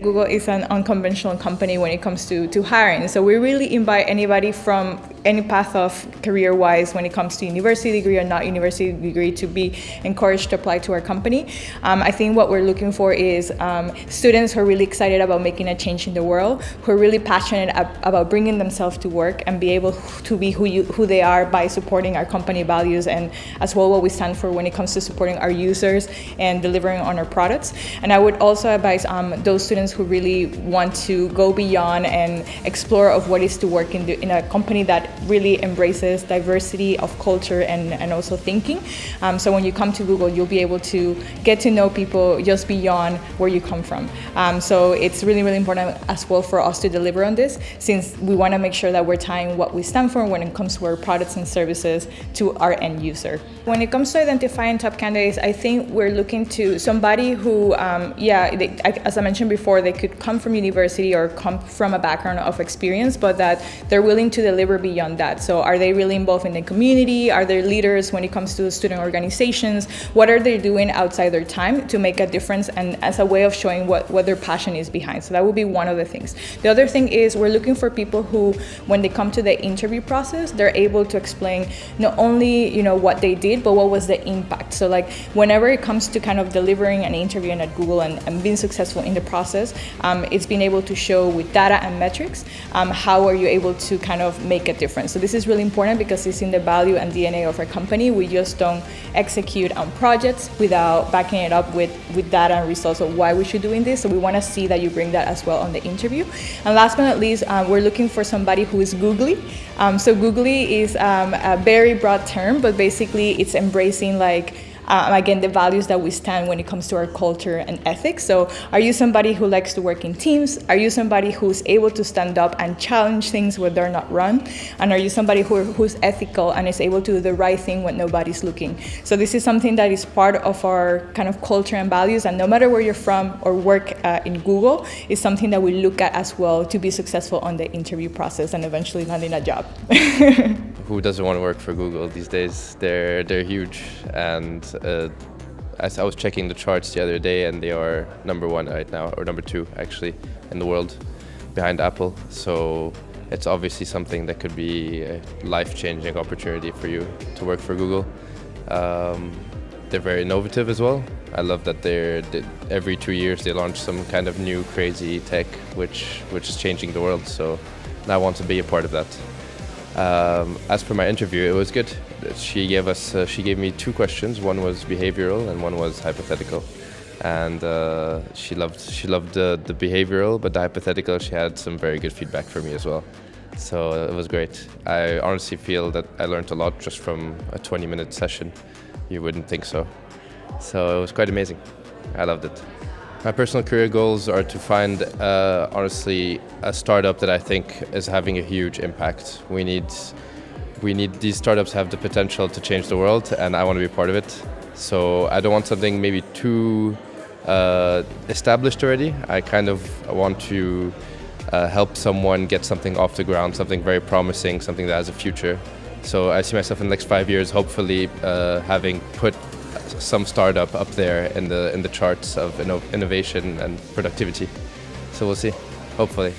Google is an unconventional company when it comes to hiring. So we really invite anybody from any path of career-wise when it comes to university degree or not university degree to be encouraged to apply to our company. I think what we're looking for is students who are really excited about making a change in the world, who are really passionate about bringing themselves to work and be able to be who they are by supporting our company values and as well what we stand for when it comes to supporting our users and delivering on our products. And I would also advise those students who really want to go beyond and explore of what is to work in a company that really embraces diversity of culture and also thinking. So when you come to Google, you'll be able to get to know people just beyond where you come from. So it's really, really important as well for us to deliver on this, since we want to make sure that we're tying what we stand for when it comes to our products and services to our end user. When it comes to identifying top candidates, I think we're looking to somebody who, as I mentioned before, they could come from university or come from a background of experience, but that they're willing to deliver beyond that. So are they really involved in the community? Are they leaders when it comes to student organizations? What are they doing outside their time to make a difference and as a way of showing what their passion is behind? So that would be one of the things. The other thing is we're looking for people who, when they come to the interview process, they're able to explain not only, what they did, but what was the impact. So like whenever it comes to kind of delivering an interview at Google and being successful in the process, it's being able to show with data and metrics, how are you able to kind of make a difference. So this is really important because it's in the value and DNA of our company. We just don't execute on projects without backing it up with data and results of why we should doing this. So we want to see that you bring that as well on the interview. And last but not least, we're looking for somebody who is googly. So googly is a very broad term, but basically it's embracing again, the values that we stand when it comes to our culture and ethics. So are you somebody who likes to work in teams? Are you somebody who's able to stand up and challenge things when they're not run? And are you somebody who's ethical and is able to do the right thing when nobody's looking? So this is something that is part of our kind of culture and values, and no matter where you're from or work in Google, is something that we look at as well to be successful on the interview process and eventually landing a job. Who doesn't want to work for Google these days? They're huge, and as I was checking the charts the other day, and they are number one right now, or number two actually, in the world, behind Apple. So it's obviously something that could be a life-changing opportunity for you to work for Google. They're very innovative as well. I love that every 2 years they launch some kind of new crazy tech, which is changing the world. So I want to be a part of that. As for my interview, it was good. She gave me 2 questions. One was behavioral and one was hypothetical. And she loved the behavioral, but the hypothetical, she had some very good feedback for me as well. So it was great. I honestly feel that I learned a lot just from a 20-minute session. You wouldn't think so. So it was quite amazing. I loved it. My personal career goals are to find, honestly, a startup that I think is having a huge impact. We need these startups to have the potential to change the world, and I want to be part of it. So I don't want something maybe too established already. I kind of want to help someone get something off the ground, something very promising, something that has a future. So I see myself in the next 5 years, hopefully having put some startup up there in the charts of innovation and productivity. So we'll see, hopefully.